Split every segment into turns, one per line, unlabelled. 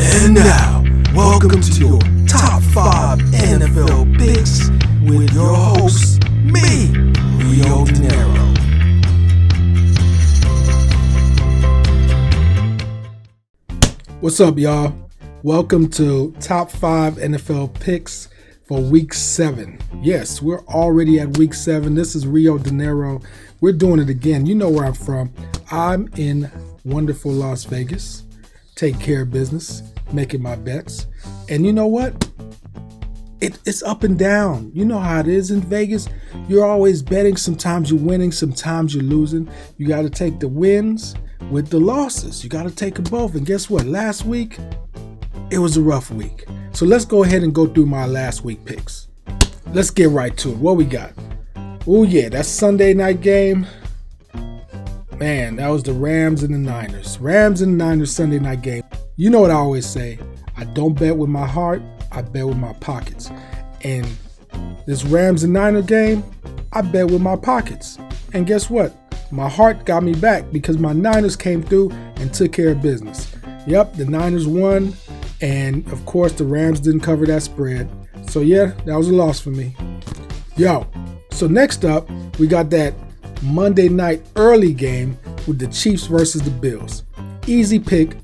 And now, welcome to your top 5 NFL picks with your host, me, Rio Dinero.
What's up, y'all? Welcome to top 5 NFL picks for week 7. Yes, we're already at week 7. This is Rio Dinero. We're doing it again. You know where I'm from. I'm in wonderful Las Vegas. Take care of business, making my bets. And you know what? It's up and down. You know how it is in Vegas. You're always betting. Sometimes you're winning, sometimes you're losing. You got to take the wins with the losses. You got to take them both. And guess what? Last week, it was a rough week. So let's go ahead and go through my last week picks. Let's get right to it. What we got? Oh yeah, that Sunday night game. Man, that was the Rams and the Niners. Rams and the Niners Sunday night game. You know what I always say. I don't bet with my heart. I bet with my pockets. And this Rams and Niners game, I bet with my pockets. And guess what? My heart got me back because my Niners came through and took care of business. Yep, the Niners won. And of course, the Rams didn't cover that spread. So yeah, that was a loss for me. Yo, so next up, we got that Monday night early game with the Chiefs versus the Bills. Easy pick.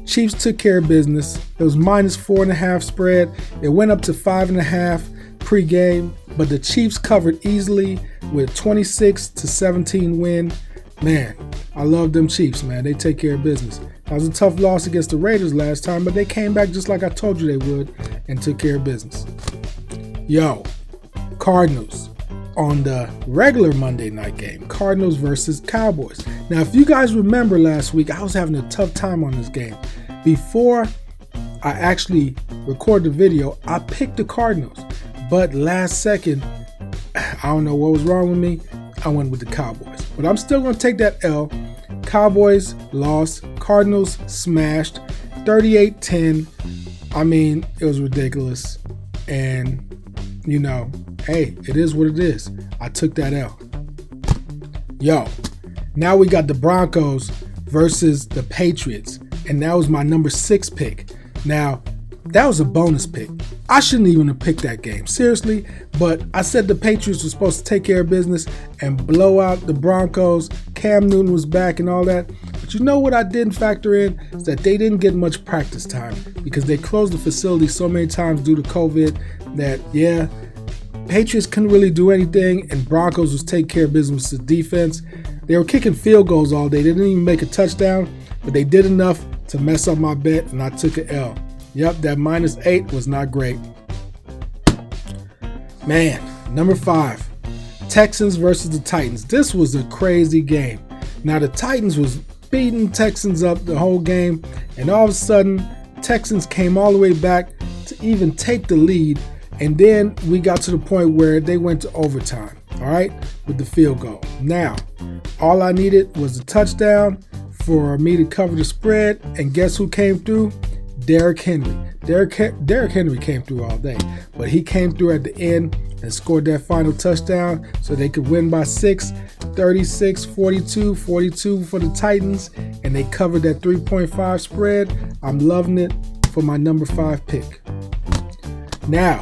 Chiefs took care of business. It was -4.5 spread. It went up to 5.5 pregame, but the Chiefs covered easily with 26-17 win. Man, I love them Chiefs, man. They take care of business. That was a tough loss against the Raiders last time, but they came back just like I told you they would and took care of business. Yo, Cardinals on the regular Monday night game, Cardinals versus Cowboys. Now, if you guys remember last week, I was having a tough time on this game. Before I actually recorded the video, I picked the Cardinals, but last second, I don't know what was wrong with me, I went with the Cowboys. But I'm still going to take that L. Cowboys lost, Cardinals smashed, 38-10. I mean, it was ridiculous. And, you know, hey, it is what it is. I took that L. Yo, now we got the Broncos versus the Patriots. And that was my number 6 pick. Now, that was a bonus pick. I shouldn't even have picked that game, seriously. But I said the Patriots were supposed to take care of business and blow out the Broncos. Cam Newton was back and all that. But you know what I didn't factor in is that they didn't get much practice time because they closed the facility so many times due to COVID that, yeah, Patriots couldn't really do anything, and Broncos was taking care of business with the defense. They were kicking field goals all day. They didn't even make a touchdown, but they did enough to mess up my bet, and I took an L. Yep, that -8 was not great. Man, number 5, Texans versus the Titans. This was a crazy game. Now, the Titans was beating Texans up the whole game, and all of a sudden, Texans came all the way back to even take the lead. And then we got to the point where they went to overtime, all right, with the field goal. Now, all I needed was a touchdown for me to cover the spread. And guess who came through? Derrick Henry. Derrick Henry came through all day, but he came through at the end and scored that final touchdown so they could win by 6, 36-42, 42 for the Titans, and they covered that 3.5 spread. I'm loving it for my number 5 pick. Now,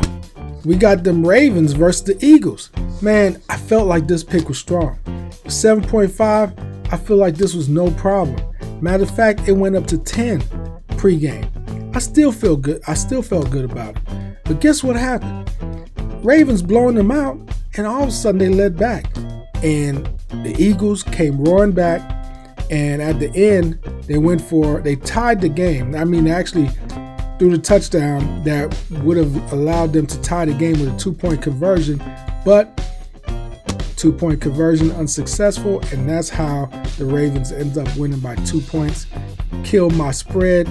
we got them Ravens versus the Eagles. Man, I felt like this pick was strong. 7.5, I feel like this was no problem. Matter of fact, it went up to 10 pregame. I still feel good. I still felt good about it. But guess what happened? Ravens blowing them out, and all of a sudden they led back. And the Eagles came roaring back, and at the end, they tied the game. I mean, they actually threw the touchdown that would have allowed them to tie the game with a 2-point conversion, but 2-point conversion unsuccessful, and that's how the Ravens ended up winning by 2 points. Killed my spread.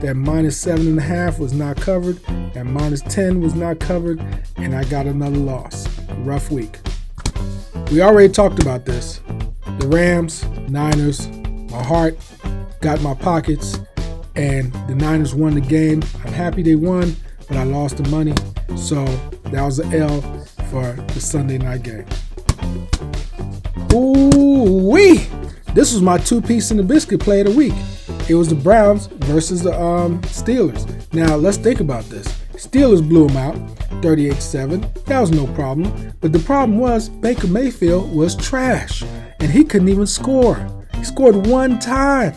That -7.5 was not covered. That -10 was not covered, and I got another loss. Rough week. We already talked about this. The Rams, Niners, my heart got my pockets, and the Niners won the game. I'm happy they won, but I lost the money. So that was an L for the Sunday night game. Ooh-wee! This was my 2-piece in the biscuit play of the week. It was the Browns versus the Steelers. Now, let's think about this. Steelers blew them out 38-7. That was no problem. But the problem was Baker Mayfield was trash, and he couldn't even score. He scored one time.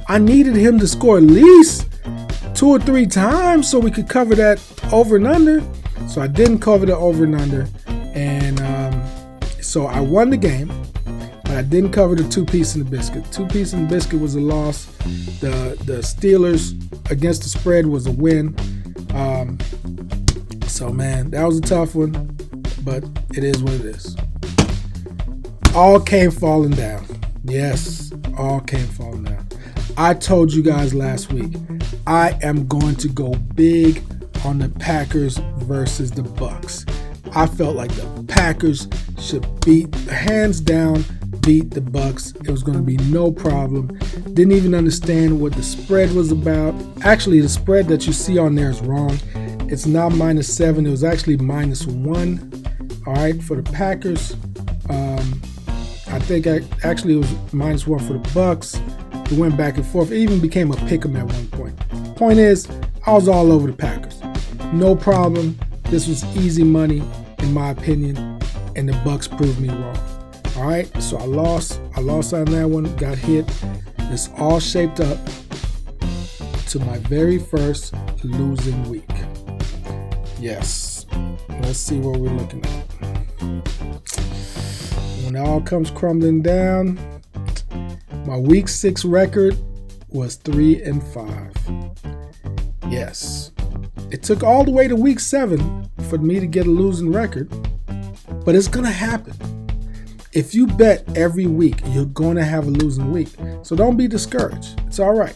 I needed him to score at least 2 or 3 times so we could cover that over and under. So I didn't cover the over and under. And so I won the game, but I didn't cover the 2-piece in the biscuit. 2-piece in the biscuit was a loss. The Steelers against the spread was a win. So, man, that was a tough one, but it is what it is. All came falling down. Yes, all came falling down. I told you guys last week, I am going to go big on the Packers versus the Bucs. I felt like the Packers should hands down, beat the Bucs. It was going to be no problem. Didn't even understand what the spread was about. Actually, the spread that you see on there is wrong. It's not -7. It was actually -1. All right, for the Packers. I think actually it was -1 for the Bucs. It went back and forth. It even became a pick'em at one point. Point is, I was all over the Packers. No problem. This was easy money, in my opinion, and the Bucs proved me wrong. All right, so I lost on that one, got hit. It's all shaped up to my very first losing week. Yes, let's see what we're looking at. When it all comes crumbling down, my week 6 record was 3-5. Yes, it took all the way to week 7 for me to get a losing record, but it's gonna happen. If you bet every week, you're going to have a losing week. So don't be discouraged. It's all right.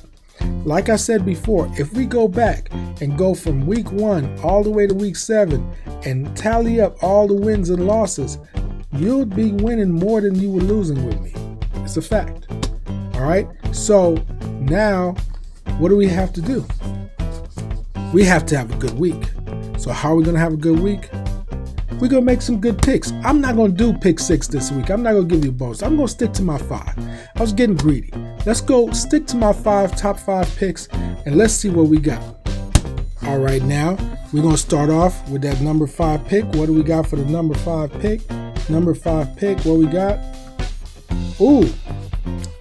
Like I said before, if we go back and go from week 1 all the way to week 7 and tally up all the wins and losses, you'll be winning more than you were losing with me. It's a fact. All right. So now what do we have to do? We have to have a good week. So how are we going to have a good week? We're going to make some good picks. I'm not going to do pick 6 this week. I'm not going to give you a bonus. I'm going to stick to my 5. I was getting greedy. Let's go stick to my top 5 picks, and let's see what we got. All right, now we're going to start off with that number 5 pick. What do we got for the number 5 pick? Number 5 pick, what we got? Ooh,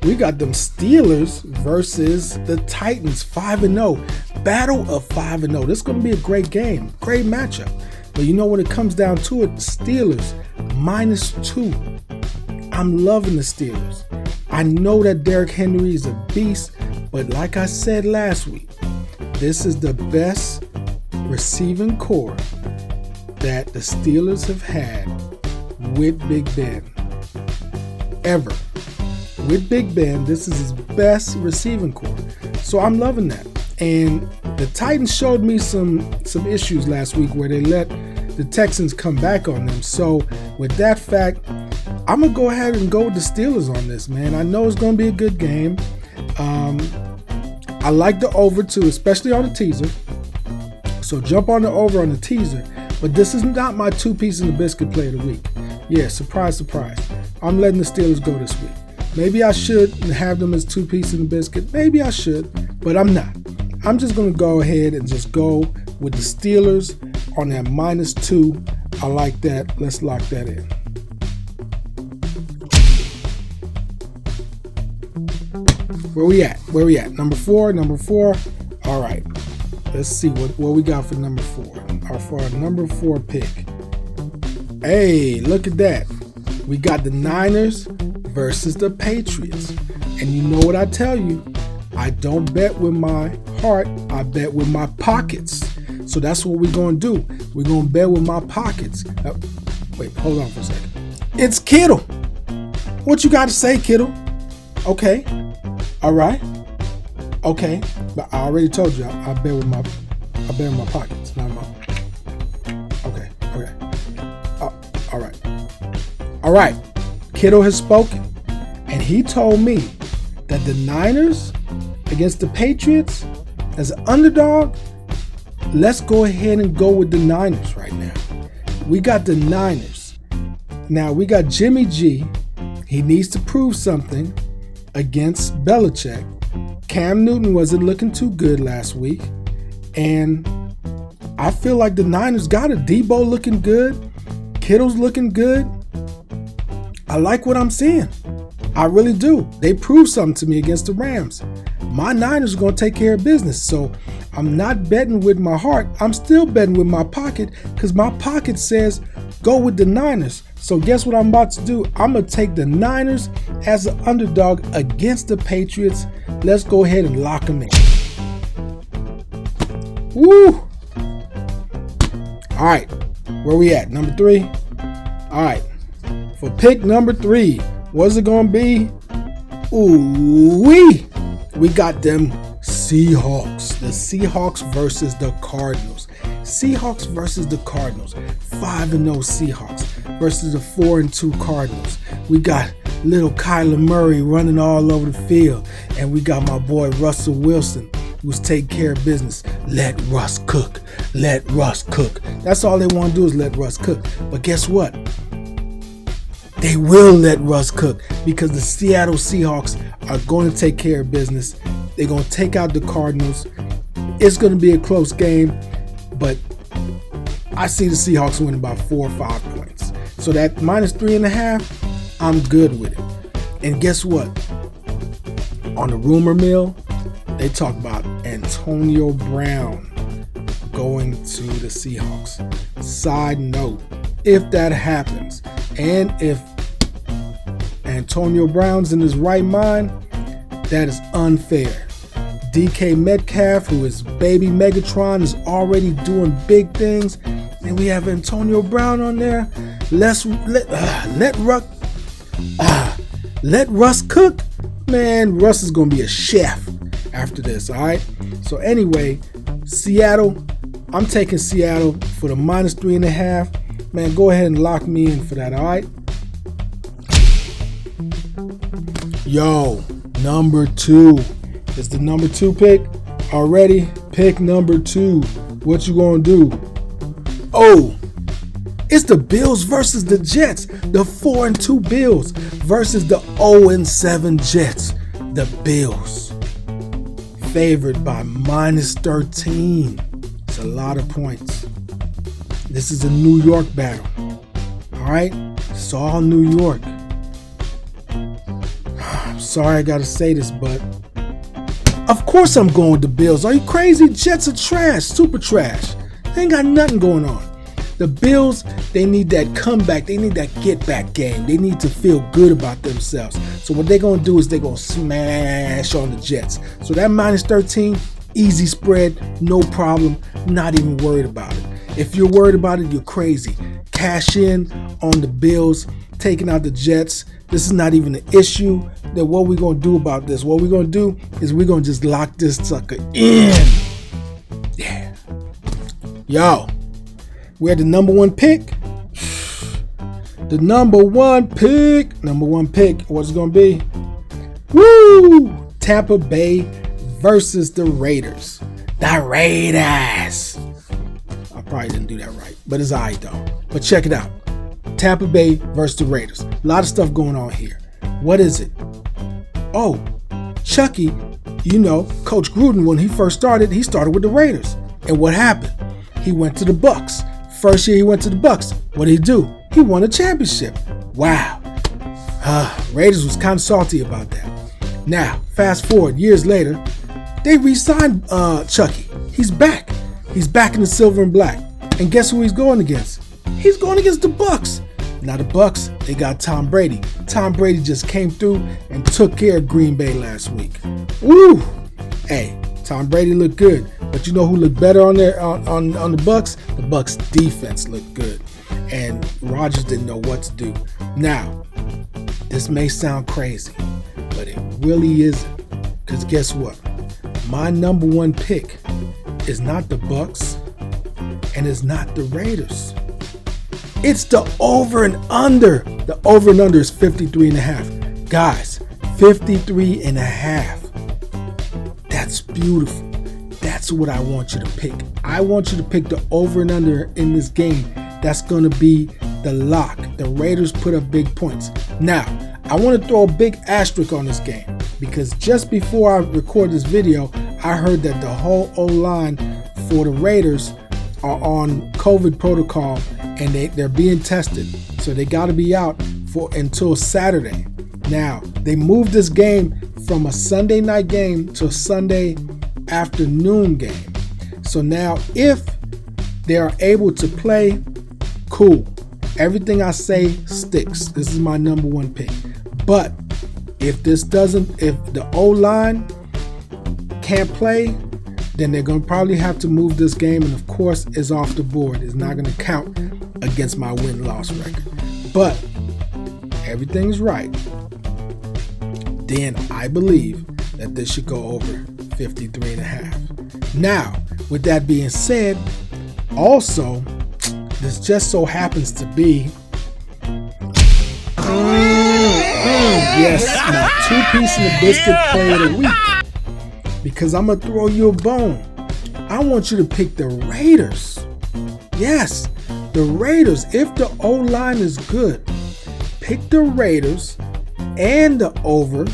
we got them Steelers versus the Titans, 5-0. Battle of 5-0. This is going to be a great game, great matchup. But you know, when it comes down to it, Steelers -2. I'm loving the Steelers. I know that Derrick Henry is a beast, but like I said last week, this is the best receiving core that the Steelers have had with Big Ben ever. With Big Ben, this is his best receiving core. So I'm loving that. And the Titans showed me some issues last week where they let the Texans come back on them. So with that fact, I'm going to go ahead and go with the Steelers on this, man. I know it's going to be a good game. I like the over too, especially on the teaser. So jump on the over on the teaser. But this is not my 2-piece in the biscuit play of the week. Yeah, surprise, surprise. I'm letting the Steelers go this week. Maybe I should have them as 2-piece in the biscuit. Maybe I should, but I'm not. I'm just going to go ahead and just go with the Steelers on that -2. I like that. Let's lock that in. Where we at? Number four. All right. Let's see what we got for number 4. For our number 4 pick. Hey, look at that. We got the Niners versus the Patriots. And you know what I tell you? I don't bet with my heart. I bet with my pockets. So that's what we're going to do. We're going to bet with my pockets. Wait, hold on for a second. It's Kittle. What you got to say, Kittle? Okay. All right. Okay. But I already told you I bet with my pockets, not my. Okay. All right. Kittle has spoken. And he told me that the Niners against the Patriots as an underdog, let's go ahead and go with the Niners right now. We got the Niners. Now we got Jimmy G. He needs to prove something against Belichick. Cam Newton wasn't looking too good last week. And I feel like the Niners got it. Debo looking good. Kittle's looking good. I like what I'm seeing. I really do. They proved something to me against the Rams. My Niners are going to take care of business. So I'm not betting with my heart. I'm still betting with my pocket because my pocket says go with the Niners. So guess what I'm about to do? I'm going to take the Niners as an underdog against the Patriots. Let's go ahead and lock them in. Woo! All right. Where we at? Number 3? All right. For pick number 3, what's it going to be? Ooh-wee! We got them Seahawks. The Seahawks versus the Cardinals. Seahawks versus the Cardinals. 5-0 Seahawks versus the 4-2 Cardinals. We got little Kyler Murray running all over the field. And we got my boy Russell Wilson, who's taking care of business. Let Russ cook. Let Russ cook. That's all they want to do is let Russ cook. But guess what? They will let Russ cook because the Seattle Seahawks are going to take care of business. They're going to take out the Cardinals. It's going to be a close game, but I see the Seahawks winning by 4 or 5 points. So that -3.5, I'm good with it. And guess what? On the rumor mill, they talk about Antonio Brown going to the Seahawks. Side note, if that happens, and if Antonio Brown's in his right mind, that is unfair. DK Metcalf, who is baby Megatron, is already doing big things, and we have Antonio Brown on there. Let Russ cook. Man, Russ is going to be a chef after this, all right? So anyway, Seattle, I'm taking Seattle for the -3.5. Man, go ahead and lock me in for that, all right? Yo, number 2. It's the number 2 pick. Already, pick number 2. What you gonna do? Oh, it's the Bills versus the Jets. The 4-2 Bills versus the 0-7 Jets. The Bills favored by -13. It's a lot of points. This is a New York battle. All right? It's all New York. I'm sorry I got to say this, but of course I'm going with the Bills. Are you crazy? Jets are trash, super trash. They ain't got nothing going on. The Bills, they need that comeback. They need that get-back game. They need to feel good about themselves. So what they're going to do is they're going to smash on the Jets. So that -13, easy spread, no problem. Not even worried about it. If you're worried about it, you're crazy. Cash in on the Bills, taking out the Jets. This is not even an issue. Then what we're going to do about this? What we're going to do is we're going to just lock this sucker in. Yeah. Yo, we're the number 1 pick. The number 1 pick. Number 1 pick. What's it going to be? Woo! Tampa Bay versus the Raiders. The Raiders. I probably didn't do that right, but it's all right though. But check it out. Tampa Bay versus the Raiders. A lot of stuff going on here. What is it? Oh, Chucky, you know, Coach Gruden, when he first started, he started with the Raiders. And what happened? He went to the Bucs. First year he went to the Bucs. What did he do? He won a championship. Wow. Raiders was kind of salty about that. Now, fast forward years later, they re-signed Chucky. He's back. He's back in the silver and black. And guess who he's going against? He's going against the Bucs. Now the Bucs, they got Tom Brady. Tom Brady just came through and took care of Green Bay last week. Woo! Hey, Tom Brady looked good. But you know who looked better on there on the Bucs? The Bucs defense looked good. And Rodgers didn't know what to do. Now, this may sound crazy, but it really isn't. Because guess what? My number 1 pick is not the Bucs and it's not the Raiders. It's the over and under. The over and under is 53.5. Guys, 53.5. That's beautiful. That's what I want you to pick. I want you to pick the over and under in this game. That's going to be the lock. The Raiders put up big points. Now, I want to throw a big asterisk on this game. because just before I record this video, I heard that the whole O-line for the Raiders are on COVID protocol and they're being tested. So they got to be out until Saturday. Now, they moved this game from a Sunday night game to a Sunday afternoon game. So now if they are able to play, cool. Everything I say sticks. This is my number one pick. But if the O-line can't play, then they're going to probably have to move this game, and of course it's off the board. It's not going to count against my win-loss record. But everything's right. Then I believe that this should go over 53.5. Now, with that being said, also, this just so happens to be yes, my two-piece and a biscuit play of the week. Because I'm going to throw you a bone. I want you to pick the Raiders. Yes, the Raiders. If the O-line is good, pick the Raiders and the over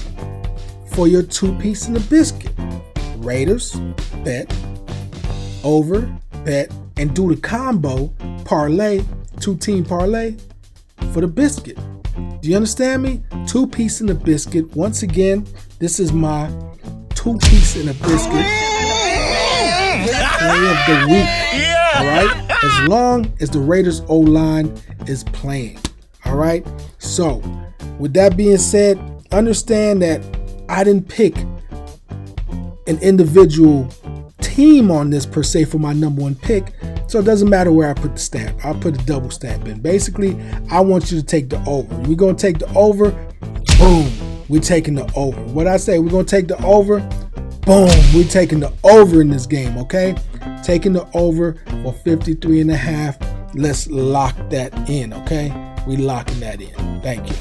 for your two-piece and a biscuit. Raiders, bet, over, bet, and do the combo parlay, two-team parlay for the biscuit. Do you understand me? Two-piece and a biscuit. Once again, this is my two-piece and a biscuit play of the week. All right? As long as the Raiders O-line is playing. All right? So, with that being said, understand that I didn't pick an individual team on this per se for my number one pick. So it doesn't matter where I put the stamp. I'll put a double stamp in. Basically, I want you to take the over. We're going to take the over. Boom. We're taking the over. What I say, we're going to take the over. Boom. We're taking the over in this game, okay? Taking the over for 53.5. Let's lock that in, okay? We locking that in. Thank you.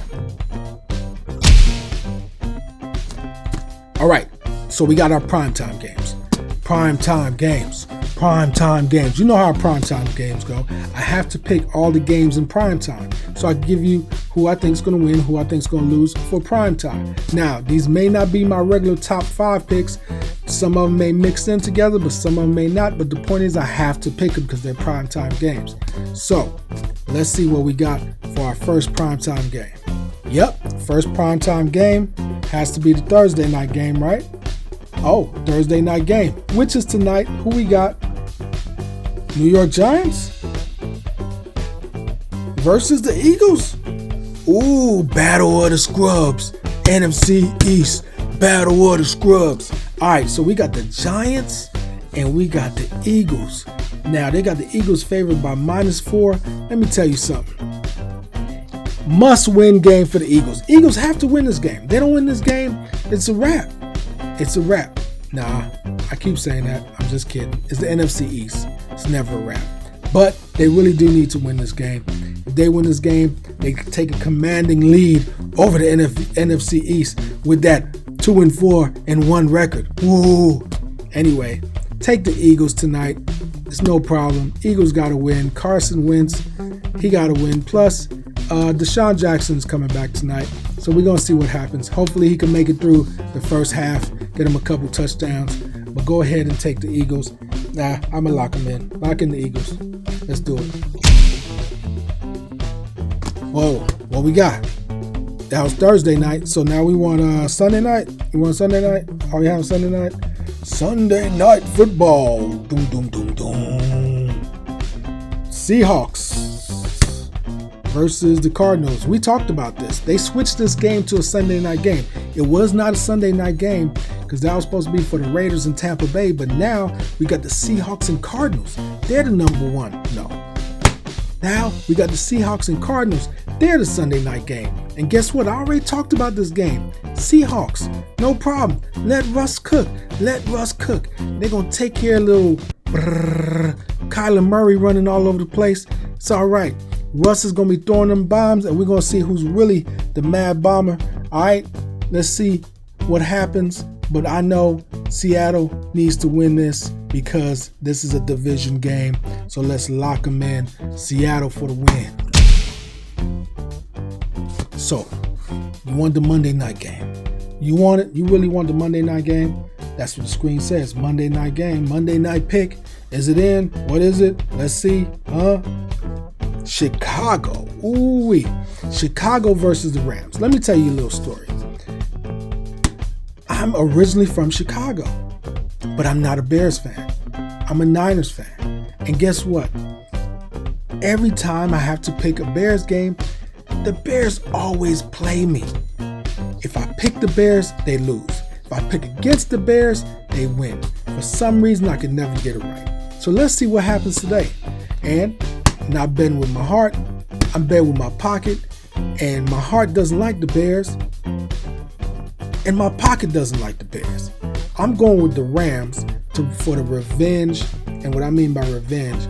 All right. So we got our primetime games. Primetime games. You know how primetime games go. I have to pick all the games in primetime. So I give you who I think is going to win, who I think is going to lose for primetime. Now, these may not be my regular top 5 picks. Some of them may mix in together, but some of them may not. But the point is I have to pick them because they're primetime games. So let's see what we got for our first primetime game. Yep, first primetime game has to be the Thursday night game, right? Oh, Thursday night game, which is tonight. Who we got? New York Giants versus the Eagles. Ooh, battle of the scrubs. NFC East, battle of the scrubs. All right, so we got the Giants and we got the Eagles. Now, they got the Eagles favored by -4. Let me tell you something. Must-win game for the Eagles. Eagles have to win this game. They don't win this game, it's a wrap. It's a wrap. Nah, I keep saying that. I'm just kidding. It's the NFC East. It's never a wrap. But they really do need to win this game. If they win this game, they take a commanding lead over the NFC East with that 2-4 and 1 record. Woo! Anyway, take the Eagles tonight. It's no problem. Eagles got to win. Carson Wentz, he got to win. Plus, Deshaun Jackson's coming back tonight. So we're going to see what happens. Hopefully he can make it through the first half, get him a couple touchdowns. But go ahead and take the Eagles. Nah, I'm going to lock them in. Lock in the Eagles. Let's do it. Whoa, what we got? That was Thursday night. So now we want Sunday night. You want Sunday night? Are we having Sunday night? Sunday night football. Doom, doom, doom, doom. Seahawks versus the Cardinals. We talked about this. They switched this game to a Sunday night game. It was not a Sunday night game because that was supposed to be for the Raiders in Tampa Bay, but now we got the Seahawks and Cardinals. They're the number one. No. Now we got the Seahawks and Cardinals. They're the Sunday night game. And guess what? I already talked about this game. Seahawks, no problem. Let Russ cook. Let Russ cook. They're going to take care of little Kyler Murray running all over the place. It's all right. Russ is going to be throwing them bombs, and we're going to see who's really the mad bomber. All right, let's see what happens. But I know Seattle needs to win this because this is a division game. So let's lock them in. Seattle for the win. So, you want the Monday night game. You want it? You really want the Monday night game? That's what the screen says. Monday night game. Monday night pick. Is it in? What is it? Let's see. Chicago. Ooh-wee. Chicago versus the Rams. Let me tell you a little story. I'm originally from Chicago, but I'm not a Bears fan. I'm a Niners fan. And guess what? Every time I have to pick a Bears game, the Bears always play me. If I pick the Bears, they lose. If I pick against the Bears, they win. For some reason, I can never get it right. So let's see what happens today. And I'm not betting with my heart. I'm betting with my pocket. And my heart doesn't like the Bears. And my pocket doesn't like the Bears. I'm going with the Rams for the revenge. And what I mean by revenge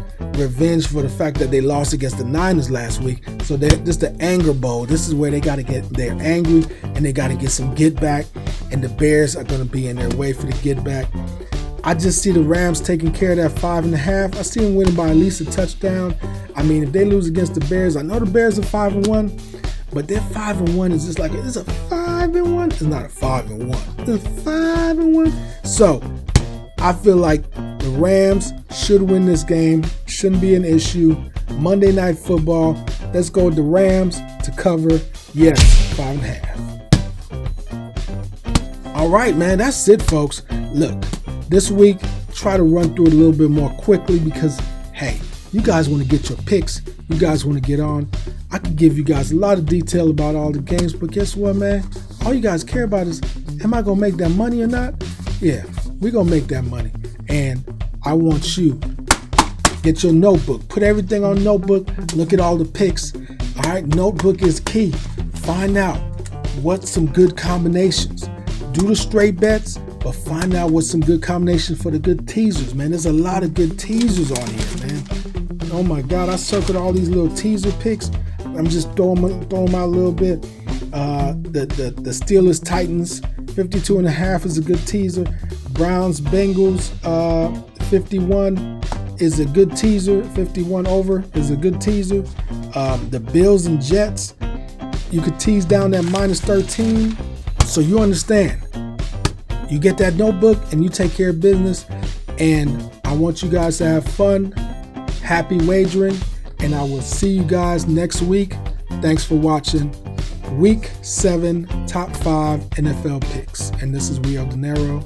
for the fact that they lost against the Niners last week. So this the anger bowl. This is where they're angry and they got to get some get back. And the Bears are going to be in their way for the get back. I just see the Rams taking care of that 5.5. I see them winning by at least a touchdown. I mean, if they lose against the Bears, I know the Bears are 5-1, but their 5-1 is just like, it's a 5-1. It's not a 5-1. It's a 5-1. So I feel like the Rams should win this game. Shouldn't be an issue. Monday Night Football. Let's go with the Rams to cover. Yes, 5.5. All right, man. That's it, folks. Look, this week, try to run through it a little bit more quickly because, hey, you guys want to get your picks. You guys want to get on. I can give you guys a lot of detail about all the games, but guess what, man? All you guys care about is, am I going to make that money or not? Yeah, we're going to make that money. And I want you, get your notebook. Put everything on notebook. Look at all the picks. All right, notebook is key. Find out what's some good combinations. Do the straight bets, but find out what's some good combinations for the good teasers, man. There's a lot of good teasers on here, man. Oh my God, I circled all these little teaser picks. I'm just throwing them out a little bit. The Steelers Titans 52.5 is a good teaser. Browns Bengals 51 is a good teaser. 51 over is a good teaser. The Bills and Jets, you could tease down that -13. So you understand. You get that notebook and you take care of business. And I want you guys to have fun. Happy wagering. And I will see you guys next week. Thanks for watching Week 7 Top 5 NFL Picks. And this is Rio Dinero.